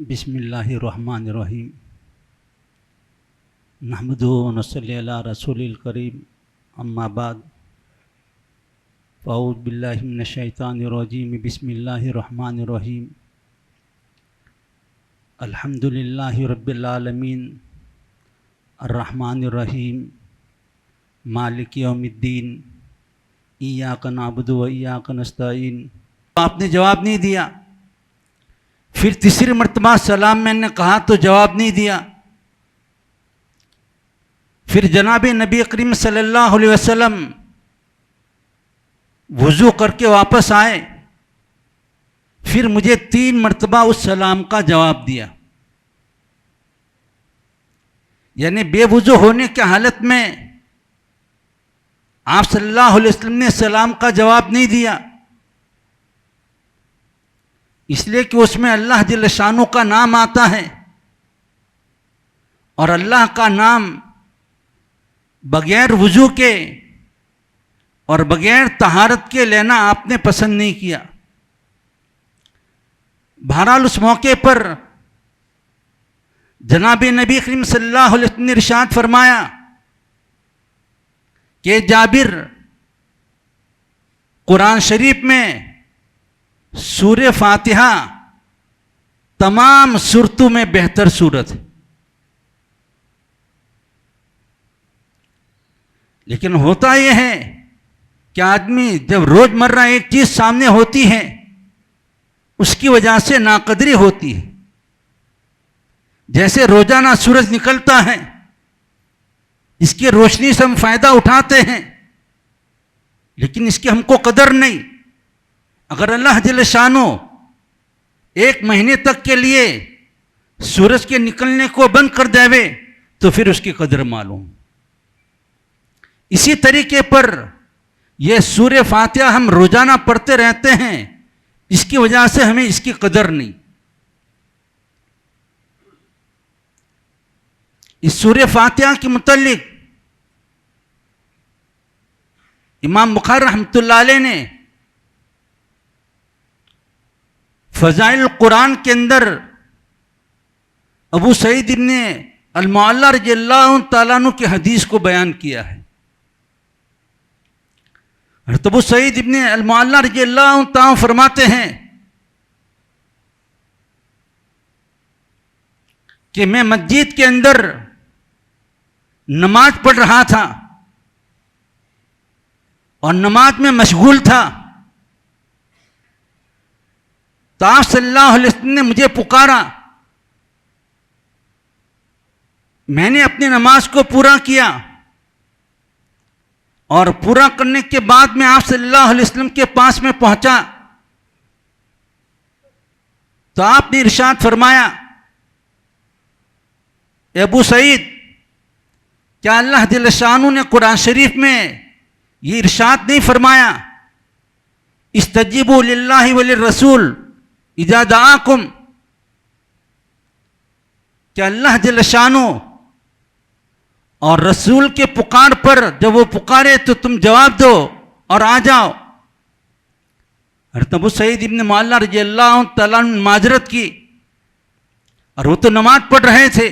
बिस्मिल्लाहिर्रहमानिर्रहीम नहमदुहु व नसल्ली अला रसूलिल करीम अम्मा बाद फ़अऊज़ु बिल्लाहि मिनश शैतानिर रजीम बिस्मिल्लाहिर्रहमानिर्रहीम अल्हम्दुलिल्लाहि रब्बिल आलमीन अर्रहमानिर्रहीम मालिक यौमिद्दीन इय्याका नअबुदु व इय्याका नस्तईन। आपने जवाब नहीं दिया। फिर तीसरी मर्तबा सलाम मैंने कहा तो जवाब नहीं दिया। फिर जनाब नबी करीम सल्लल्लाहु अलैहि वसल्लम वुज़ू करके वापस आए। फिर मुझे 3 मर्तबा उस सलाम का जवाब दिया। यानी बेवुज़ू होने की हालत में आप सल्लल्लाहु अलैहि वसल्लम ने सलाम का जवाब नहीं दिया, इसलिए कि उसमें अल्लाह जल्ल शानु का नाम आता है और अल्लाह का नाम बगैर वुज़ू के और बगैर तहारत के लेना आपने पसंद नहीं किया। बहरहाल उस मौके पर जनाब नबी करीम सल्लल्लाहु अलैहि वसल्लम ने इरशाद फरमाया कि जाबिर, कुरान शरीफ में सूरे फातिहा तमाम सूरतों में बेहतर सूरत है, लेकिन होता यह है कि आदमी जब रोजमर्रा एक चीज सामने होती है उसकी वजह से नाकदरी होती है। जैसे रोजाना सूरज निकलता है, इसकी रोशनी से हम फायदा उठाते हैं, लेकिन इसकी हमको कदर नहीं। अगर अल्लाह जल्ल शानो 1 महीने तक के लिए सूरज के निकलने को बंद कर देवे तो फिर उसकी कदर मालूम। इसी तरीके पर यह सूरे फातिहा हम रोजाना पढ़ते रहते हैं, इसकी वजह से हमें इसकी कदर नहीं। इस सूरे फातिहा के मुतालिक इमाम बुखारी रहमतुल्लाह अलैह ने फ़ज़ाइल कुरान के अंदर अबू सईद इब्न अल-मुअल्ला रज़ियल्लाहु तआला अन्हु की हदीस को बयान किया है। अबू सईद इब्न अल-मुअल्ला रज़ियल्लाहु तआला फरमाते हैं कि मैं मस्जिद के अंदर नमाज पढ़ रहा था और नमाज में मशगूल था, तो आप सल्लल्लाहु अलैहि वसल्लम ने मुझे पुकारा। मैंने अपनी नमाज को पूरा किया और पूरा करने के बाद में आप सल्लल्लाहु अलैहि वसल्लम के पास में पहुंचा तो आपने इरशाद फरमाया, अबू सईद, क्या अल्लाह जल्ल शानु ने कुरान शरीफ में ये इरशाद नहीं फरमाया, इस्तजीबू लिल्लाहि व लिर्रसूल इज़ा दआकुम? क्या अल्लाह जल्ल शानु और रसूल के पुकार पर जब वो पुकारे तो तुम जवाब दो और आ जाओ। अबू सईद इब्न मुअल्ला रज़ियल्लाहु तआला अन्हु ने माजरत की और वो तो नमाज पढ़ रहे थे।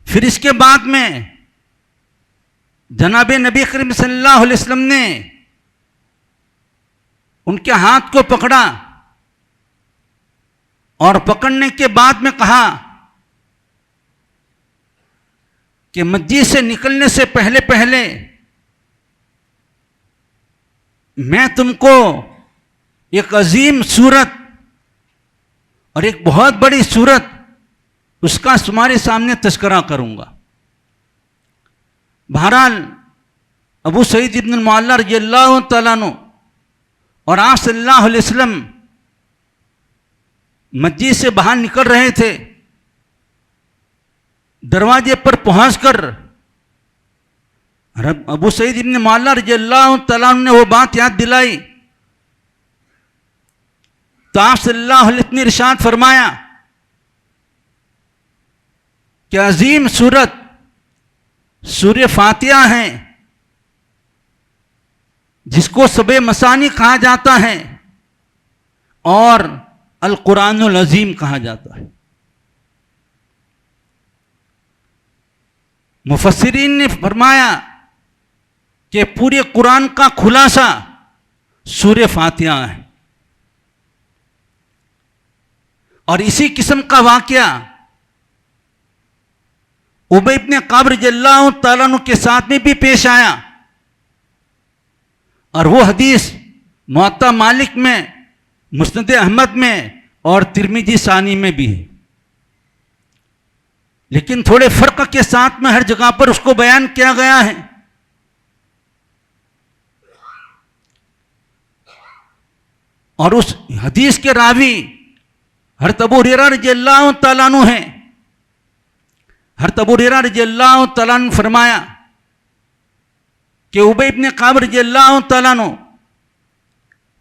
फिर इसके बाद में जनाब नबी करीम सल्लल्लाहु अलैहि वसल्लम ने उनके हाथ को पकड़ा और पकड़ने के बाद में कहा कि मस्जिद से निकलने से पहले पहले मैं तुमको एक अजीम सूरत और एक बहुत बड़ी सूरत उसका तुम्हारे सामने तज़किरा करूंगा। बहरहाल अबू सईद इब्न मुअल्ला रज़ियल्लाहु तआला अन्हु और आप सल्लल्लाहु अलैहि वसल्लम मस्जिद से बाहर निकल रहे थे। दरवाजे पर पहुंचकर अबू सईद इब्न मुअल्ला रज़ियल्लाहु तआला अन्हु ने वो बात याद दिलाई तो आप सल्लल्लाहु अलैहि वसल्लम ने इरशाद फरमाया कि अजीम सूरत सूर्य फातिहा है, जिसको सबे मसानी कहा जाता है। और अल कुरानुल अजीम कहा जाता है। मुफस्सिरीन ने फरमाया कि पूरे कुरान का खुलासा सूरह फातिहा है। और इसी किस्म का वाकया उबई इब्न काब रज़ियल्लाहु तआला अन्हु के साथ में भी पेश आया, और वो हदीस मुअत्ता मालिक में, मुस्नद अहमद में और तिरमिजी सानी में भी है, लेकिन थोड़े फर्क के साथ में हर जगह पर उसको बयान किया गया है। और उस हदीस के रावी हज़रत अबू हुरैरा रज़ियल्लाहु तआला अन्हु हैं। हज़रत अबू हुरैरा रज़ियल्लाहु तआला अन्हु फरमाया कि उबई इब्न काब रज़ियल्लाहु तआला अन्हु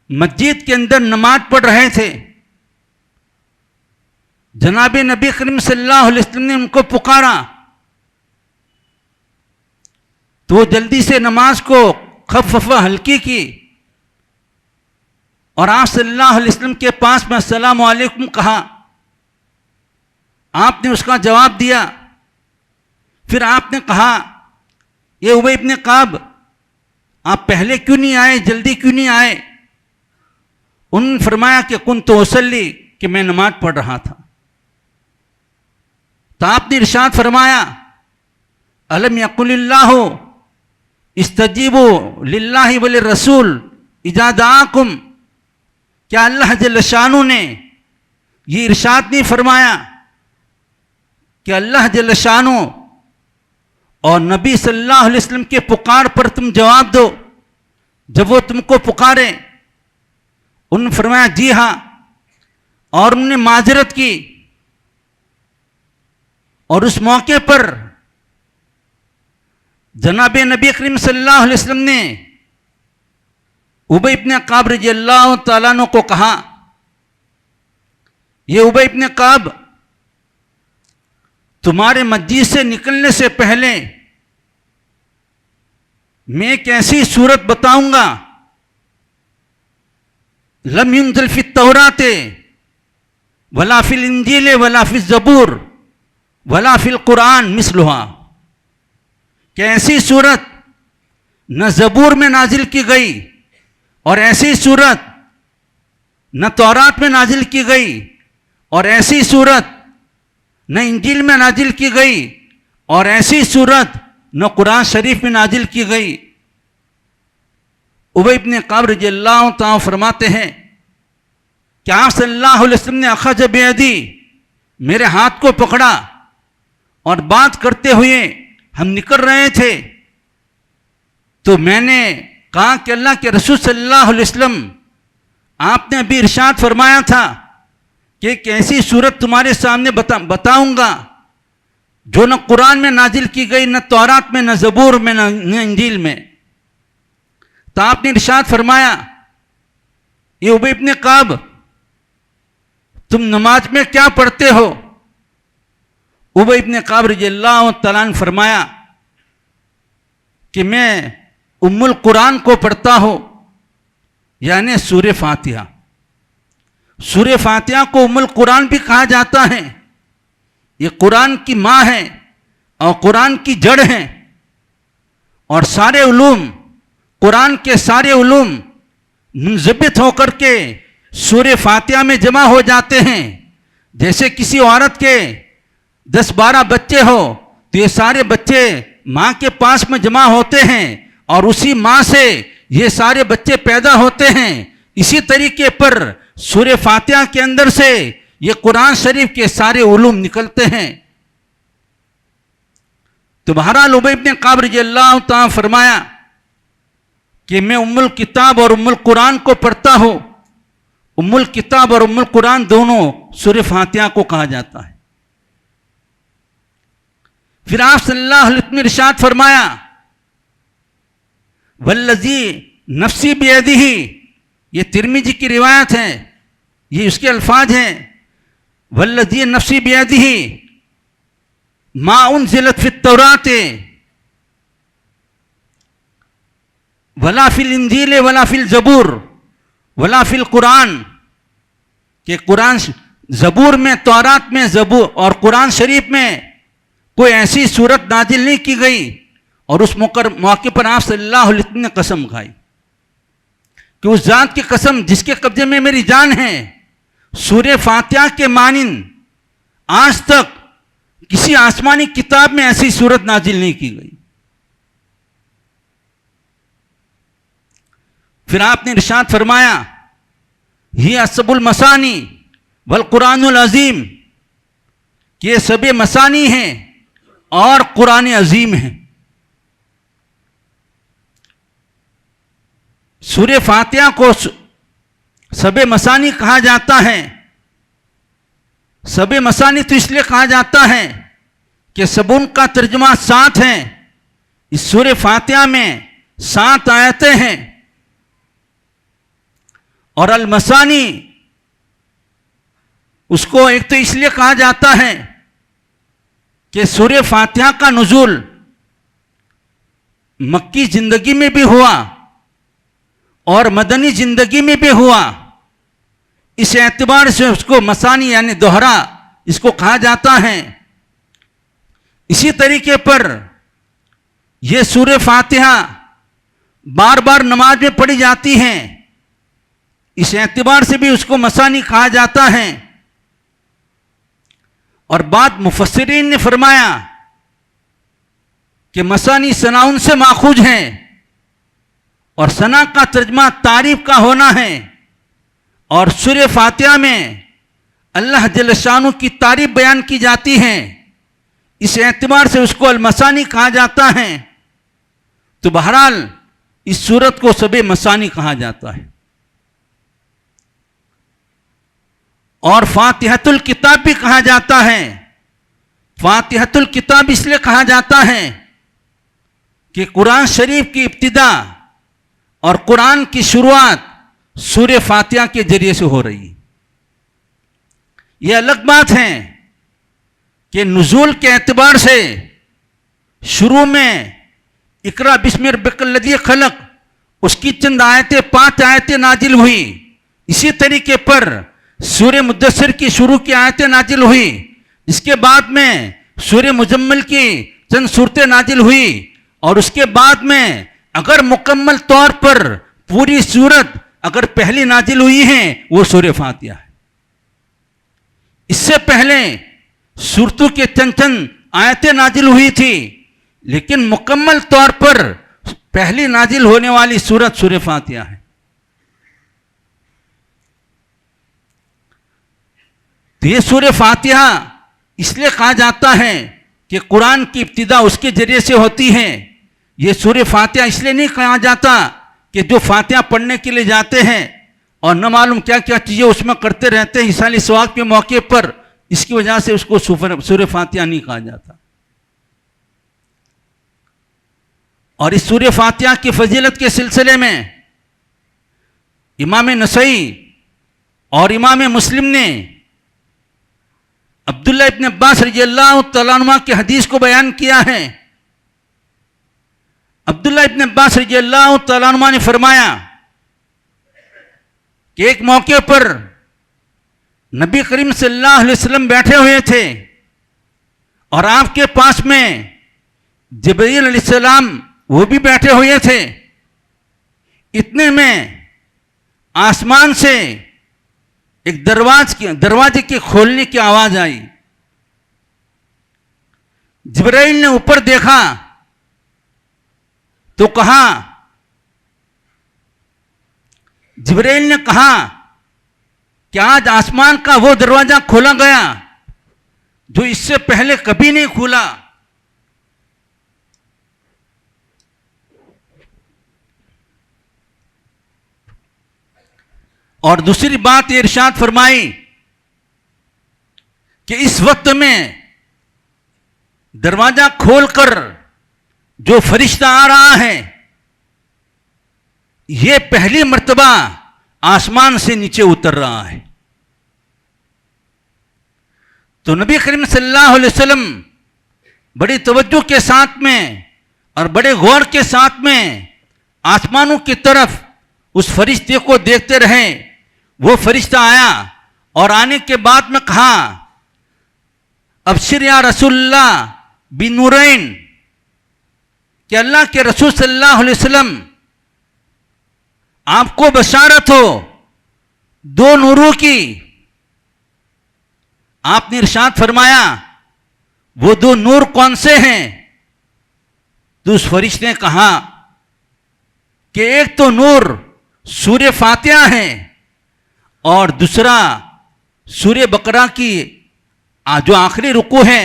मस्जिद के अंदर नमाज पढ़ रहे थे। जनाब नबी करीम सल्लल्लाहु अलैहि वसल्लम ने उनको पुकारा, तो वो जल्दी से नमाज को खफ़फ़ हल्की की और आप सल्लल्लाहु अलैहि वसल्लम के पास में अस्सलामु अलैकुम कहा। आपने उसका जवाब दिया। फिर आपने कहा, ये उबई इब्न काब, आप पहले क्यों नहीं आए, जल्दी क्यों नहीं आए? उन्होंने फरमाया कि कुन्तु उसल्ली, कि मैं नमाज पढ़ रहा था। तो आपने इरशाद फरमाया, अलम यकुलिल्लाहु इस्तजीबु लिल्लाहि वल रसूल इज़ा दाअकुम, क्या अल्लाह जल्ल शानु ने ये इरशाद नहीं फरमाया कि अल्लाह जल्ल शानु और नबी सल्लल्लाहु अलैहि वसल्लम के पुकार पर तुम जवाब दो जब वो तुमको पुकारे? उन्होंने फरमाया जी हाँ, और उन्होंने माजरत की। और उस मौके पर जनाब नबी करीम सल्लल्लाहु अलैहि वसल्लम ने उबई इब्न काब रज़ियल्लाहु तआला अन्हु को कहा, ये उबई इब्न काब, तुम्हारे मस्जिद से निकलने से पहले मैं एक ऐसी सूरत बताऊंगा, लम युनज़ल फी तौरात वला फिल इंजील वला फिल ज़बूर वला फिल कुरान मिसलुहा, कि ऐसी सूरत न ज़बूर में नाजिल की गई और ऐसी सूरत न तौरात में नाजिल की गई और ऐसी सूरत न इंजील में नाजिल की गई और ऐसी सूरत न कुरान शरीफ में नाजिल की गई। उबई इब्न काब रज़ियल्लाहु तआला फरमाते हैं कि आप सल्लल्लाहु अलैहि वसल्लम ने अखज़ बियदी, मेरे हाथ को पकड़ा और बात करते हुए हम निकल रहे थे, तो मैंने कहा कि अल्लाह के रसूल सल्लल्लाहु अलैहि वसल्लम, आपने अभी इरशाद फरमाया था कि एक ऐसी सूरत तुम्हारे सामने बताऊंगा जो न कुरान में नाजिल की गई, न तौरात में, न ज़बूर में, न इंजील में। तो आपने इरशाद फरमाया, ये उबई इब्न काब, तुम नमाज में क्या पढ़ते हो? उबई इब्न काब रज़ियल्लाहु तआला अन्हु फरमाया कि मैं उम्मुल कुरान को पढ़ता हूँ, यानी सूरह फातिहा। सूरह फातिहा को उम्मुल कुरान भी कहा जाता है। ये कुरान की माँ है और कुरान की जड़ है, और सारे उलूम, कुरान के सारे उलूम मुंज़बित होकर के सूरह फातिहा में जमा हो जाते हैं। जैसे किसी औरत के 10-12 बच्चे हो तो ये सारे बच्चे माँ के पास में जमा होते हैं और उसी माँ से ये सारे बच्चे पैदा होते हैं। इसी तरीके पर सूरह फातिहा के अंदर से ये कुरान शरीफ के सारे उलूम निकलते हैं। तो बहरहाल उबई इब्न काब रज़ियल्लाहु तआला फरमाया कि मैं उम्मुल किताब और उम्मुल कुरान को पढ़ता हूँ। उम्मुल किताब और उम्मुल कुरान दोनों सूरह फातिहा को कहा जाता है। फिर आप सल्लल्लाहु अलैहि वसल्लम ने इरशाद फरमाया, वल्लज़ी नफ्सी बियदिही, ये तिरमिज़ी की रिवायत है, ये उसके अल्फाज हैं, वल्लज़ी नफ्सी बियदिही मा उनज़िलत फ़ित तौरात वला फिल इंजील वला फिल ज़बूर वला फिल कुरान कि कुरान ज़बूर में, तौरात में, ज़बूर और कुरान शरीफ में कोई ऐसी सूरत नाजिल नहीं की गई और उस मौके पर आप सल्लल्लाहु अलैहि वसल्लम ने कसम खाई कि उस जात की कसम जिसके कब्जे में मेरी जान है, सूरह फातिहा के मानिंद आज तक किसी आसमानी किताब में ऐसी सूरत नाजिल नहीं की गई। फिर आपने इरशाद फरमाया, ही असबुल मसानी वल कुरानुल अजीम, कि ये सबे मसानी हैं और कुरान अजीम है। सूरह फातिहा को सबे मसानी कहा जाता है। सबे मसानी तो इसलिए कहा जाता है कि सबुन का तर्जुमा 7 है। इस सूरह फातिहा में 7 आयतें हैं और अल मसानी उसको एक तो इसलिए कहा जाता है कि सूरह फातिहा का नुज़ूल मक्की जिंदगी में भी हुआ और मदनी जिंदगी में भी हुआ। इस एतबार से उसको मसानी यानी दोहरा इसको कहा जाता है। इसी तरीके पर यह सूरह फातिहा बार बार नमाज में पढ़ी जाती हैं, इस एतबार से भी उसको मसानी कहा जाता है। और बाद मुफस्सिरीन ने फरमाया कि मसानी सनाउन से माखूज है और सना का तर्जमा तारीफ का होना है और सूरह फातिहा में अल्लाह जल्ल शानु की तारीफ बयान की जाती है। इस एतबार से उसको अलमसानी कहा जाता है। तो बहरहाल इस सूरत को सबे मसानी कहा जाता है। और फातिहतुल किताब भी कहा जाता है। फातिहतुल किताब इसलिए कहा जाता है कि कुरान शरीफ की इब्तिदा और कुरान की शुरुआत सूरह फातिहा के जरिए से हो रही है। यह अलग बात है कि नुज़ूल के एतबार से शुरू में इकरा बिस्मि रब्बिकल लज़ी खलक उसकी चंद आयतें 5 आयतें नाजिल हुई। इसी तरीके पर सूरह मुद्दस्सिर की शुरू की आयतें नाजिल हुई। इसके बाद में सूरह मुजम्मिल की चंद सूरतें नाजिल हुई और उसके बाद में अगर मुकम्मल तौर पर पूरी सूरत अगर पहली नाजिल हुई है वो सूरह फातिहा है। इससे पहले सूरतों के चंद चंद आयतें नाजिल हुई थी, लेकिन मुकम्मल तौर पर पहली नाजिल होने वाली सूरत सूरह फातिहा है। तो ये सूरह फातिहा इसलिए कहा जाता है कि कुरान की इब्तिदा उसके जरिए से होती है। ये सूरह फातिहा इसलिए नहीं कहा जाता कि जो फातिहा पढ़ने के लिए जाते हैं और न मालूम क्या क्या चीज़ें उसमें करते रहते हैं हिसाली सवाब के मौके पर, इसकी वजह से उसको सूरह फातिहा नहीं कहा जाता। और इस सूरह फातिहा की फजीलत के सिलसिले में इमाम नसई और इमाम मुस्लिम ने अब्दुल्लाह इब्न अब्बास रज़ियल्लाहु तआला अन्हुमा की हदीस को बयान किया है। अब्दुल्लाह इब्न अब्बास रज़ियल्लाहु तआला अन्हुमा ने फरमाया कि एक मौके पर नबी करीम सल्लल्लाहु अलैहि वसल्लम बैठे हुए थे और आपके पास में जिब्रील अलैहिस्सलाम वो भी बैठे हुए थे। इतने में आसमान से एक दरवाजे के खोलने की आवाज आई। जिब्राइल ने ऊपर देखा तो कहा, जिब्राइल ने कहा कि आज आसमान का वो दरवाजा खोला गया जो इससे पहले कभी नहीं खुला। और दूसरी बात ये इरशाद फरमाई कि इस वक्त में दरवाजा खोलकर जो फरिश्ता आ रहा है ये पहली मर्तबा आसमान से नीचे उतर रहा है। तो नबी करीम सल्लल्लाहु अलैहि वसल्लम बड़ी तवज्जो के साथ में और बड़े गौर के साथ में आसमानों की तरफ उस फरिश्ते को देखते रहे। वो फरिश्ता आया और आने के बाद में कहा, अबशिर या रसूलल्लाह बिनूरैन, कि अल्लाह के रसूल सल्लल्लाहु अलैहि वसल्लम आपको बशारत हो दो नूरों की। आपने इरशाद फरमाया, वो दो नूर कौन से हैं? तो उस फरिश्ते ने कहा कि एक तो नूर सूर्य फातिहा है और दूसरा सूर्य बकरा की जो आखिरी रुकू है,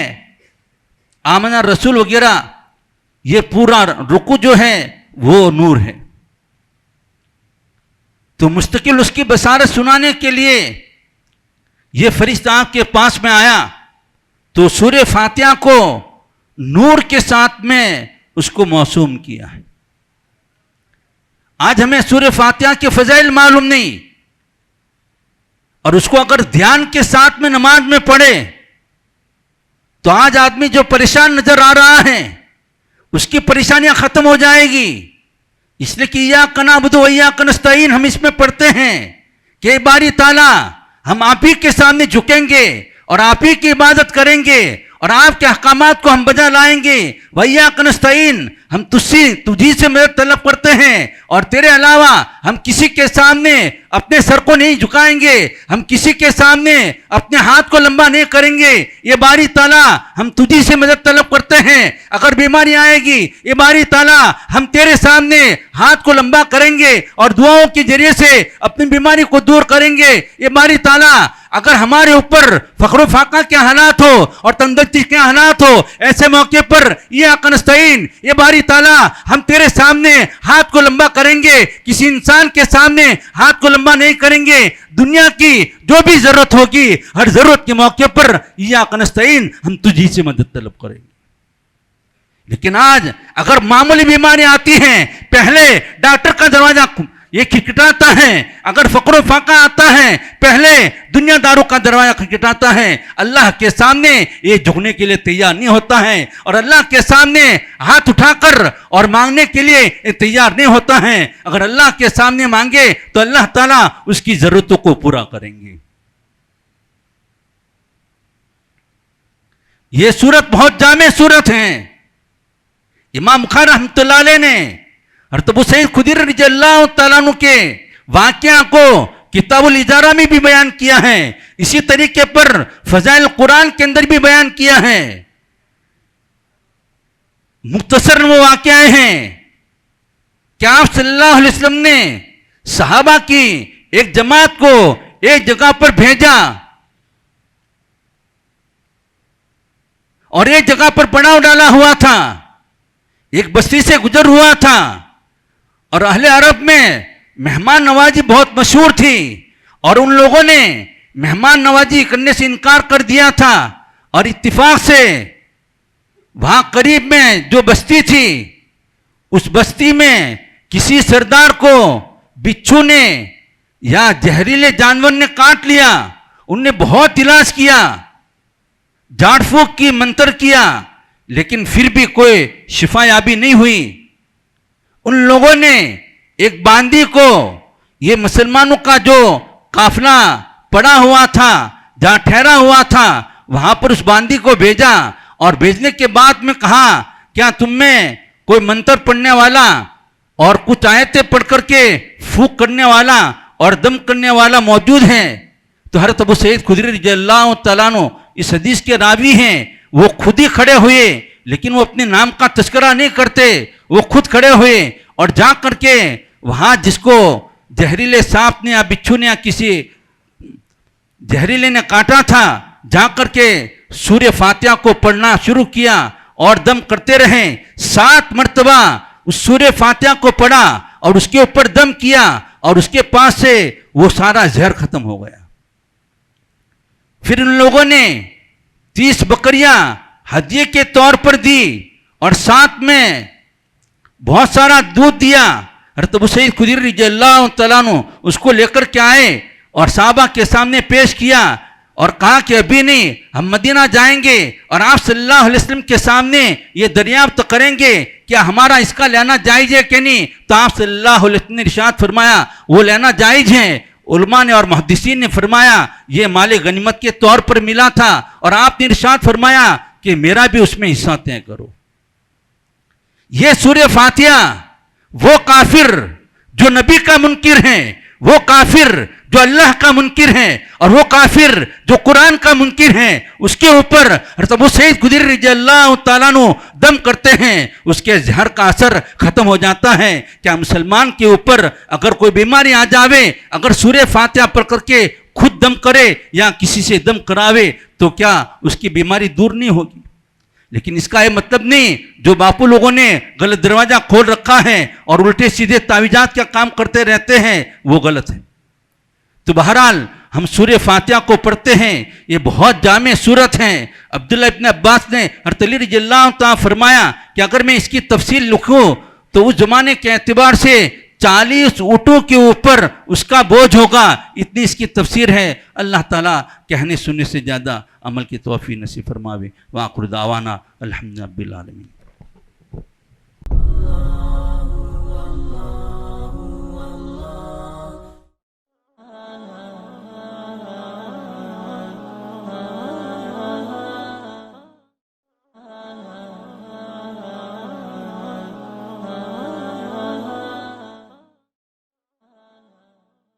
आमना रसूल वगैरह, ये पूरा रुकू जो है वो नूर है। तो मुस्तकिल उसकी बसारत सुनाने के लिए ये फरिश्ता आपके पास में आया, तो सूर्य फातिहा को नूर के साथ में उसको मौसूम किया है। आज हमें सूर्य फातिहा के फजाइल मालूम नहीं, और उसको अगर ध्यान के साथ में नमाज में पढ़े तो आज आदमी जो परेशान नजर आ रहा है उसकी परेशानियां खत्म हो जाएगी। इसलिए कि इय्याका नअबुदु व इय्याका नस्तईन हम इसमें पढ़ते हैं कि बारी ताला हम आप ही के सामने झुकेंगे और आप ही की इबादत करेंगे और आपके अहकामात को हम बजा लाएंगे। व इय्याका नस्तईन, हम तुझी से मदद तलब करते हैं और तेरे अलावा हम किसी के सामने अपने सर को नहीं झुकाएंगे, हम किसी के सामने अपने हाथ को लंबा नहीं करेंगे। ये बारी ताला हम तुझी से मदद तलब करते हैं। अगर बीमारी आएगी, ये बारी ताला हम तेरे सामने हाथ को लंबा करेंगे और दुआओं के जरिए से अपनी बीमारी को दूर करेंगे। ये बारी ताला अगर हमारे ऊपर फख्र फाका के हालात हो और तंदुरुस्ती के हालात हो, ऐसे मौके पर इय्याका नस्तईन, ये बारी ताला हम तेरे सामने हाथ को लंबा करेंगे, किसी इंसान के सामने हाथ को लंबा नहीं करेंगे। दुनिया की जो भी जरूरत होगी, हर जरूरत के मौके पर इय्याका नस्तईन हम तुझी से मदद तलब करेंगे। लेकिन आज अगर मामूली बीमारी आती है, पहले डॉक्टर का दरवाजा ये खटखटाता है। अगर फक्र फाका आता है, पहले दुनियादारों का दरवाजा खटखटाता है। अल्लाह के सामने ये झुकने के लिए तैयार नहीं होता है और अल्लाह के सामने हाथ उठाकर और मांगने के लिए तैयार नहीं होता है। अगर अल्लाह के सामने मांगे तो अल्लाह ताला उसकी जरूरतों को पूरा करेंगे। ये सूरत बहुत जामे सूरत है। इमाम बुखारी रहमतुल्लाह अलैह ने और तब सैयद खुदरी रज़ियल्लाहु तआला अन्हु के वाक़या को किताबुल इजारा में भी बयान किया है। इसी तरीके पर फजाइल कुरान के अंदर भी बयान किया है। मुख्तसर वो वाक़याएं हैं कि आप सल्लल्लाहु अलैहि वसल्लम ने सहाबा की एक जमात को एक जगह पर भेजा और एक जगह पर पड़ाव डाला हुआ था, एक बस्ती से गुजर हुआ था और अहले अरब में मेहमान नवाजी बहुत मशहूर थी और उन लोगों ने मेहमान नवाजी करने से इनकार कर दिया था। और इत्तिफाक से वहां करीब में जो बस्ती थी, उस बस्ती में किसी सरदार को बिच्छू ने या जहरीले जानवर ने काट लिया। उनने बहुत इलाज किया, झाड़ फूंक की, मंत्र किया, लेकिन फिर भी कोई शिफायाबी नहीं हुई। उन लोगों ने एक बांदी को, ये मुसलमानों का जो काफिला पड़ा हुआ था, जहां ठहरा हुआ था, वहां पर उस बांदी को भेजा और भेजने के बाद में कहा, क्या तुम में कोई मंत्र पढ़ने वाला और कुछ आयतें पढ़ करके फूंक करने वाला और दम करने वाला मौजूद है? तो हज़रत अबू सईद खुदरी रज़ियल्लाहु तआला अन्हु इस हदीस के रावी हैं। वो खुद ही खड़े हुए, लेकिन वो अपने नाम का तस्करा नहीं करते। वो खुद खड़े हुए और जा करके वहां जिसको जहरीले सांप ने या बिच्छू ने या किसी जहरीले ने काटा था, जा करके सूर्य फातिहा को पढ़ना शुरू किया और दम करते रहे। 7 मर्तबा उस सूर्य फातिहा को पढ़ा और उसके ऊपर दम किया और उसके पास से वो सारा जहर खत्म हो गया। फिर उन लोगों ने 30 बकरियां हदिये के तौर पर दी और साथ में बहुत सारा दूध दिया। हज़रत अबू सईद खुदरी रज़ियल्लाहु तआला अन्हु उसको लेकर के आए और साहबा के सामने पेश किया और कहा कि अभी नहीं, हम मदीना जाएंगे और आप सल्लल्लाहु अलैहि वसल्लम के सामने ये दरियाफ्त करेंगे क्या हमारा इसका लेना जायज़ है कि नहीं। तो आप सल्लल्लाहु अलैहि वसल्लम ने इरशाद फरमाया, वो लेना जायज़ है। उलमा ने और मुहद्दिसीन ने फरमाया ये माले गनीमत के तौर पर मिला था, और आपने इरशाद फरमाया कि मेरा भी उसमें हिस्सा तय करो। ये सूरह फातिहा वो काफिर जो नबी का मुनकिर है, वो काफिर जो अल्लाह का मुनकिर है, और वो काफिर जो कुरान का मुनकिर है, उसके ऊपर हज़रत अबू सईद खुदरी रज़ियल्लाहु तआला अन्हु दम करते हैं, उसके जहर का असर खत्म हो जाता है। क्या मुसलमान के ऊपर अगर कोई बीमारी आ जावे, अगर सूरह फातिहा पढ़ करके खुद दम करे या किसी से दम करावे, तो क्या उसकी बीमारी दूर नहीं होगी? लेकिन इसका यह मतलब नहीं जो बापू लोगों ने गलत दरवाजा खोल रखा है और उल्टे सीधे तावीजात का काम करते रहते हैं, वो गलत है। तो बहरहाल हम सूरह फातिहा को पढ़ते हैं, ये बहुत जामे सूरत है। अब्दुल्ला इब्न अब्बास ने हज़रत अली रज़ियल्लाहु तआला फरमाया कि अगर मैं इसकी तफसील लिखूं तो उस जमाने के एतबार से 40 ऊँटों के ऊपर उसका बोझ होगा, इतनी इसकी तफसीर है। अल्लाह ताला कहने सुनने से ज़्यादा अमल की तौफीक नसीब फरमावे। व आखिर दावाना अल्हम्दुलिल्लाहि रब्बिल आलमीन।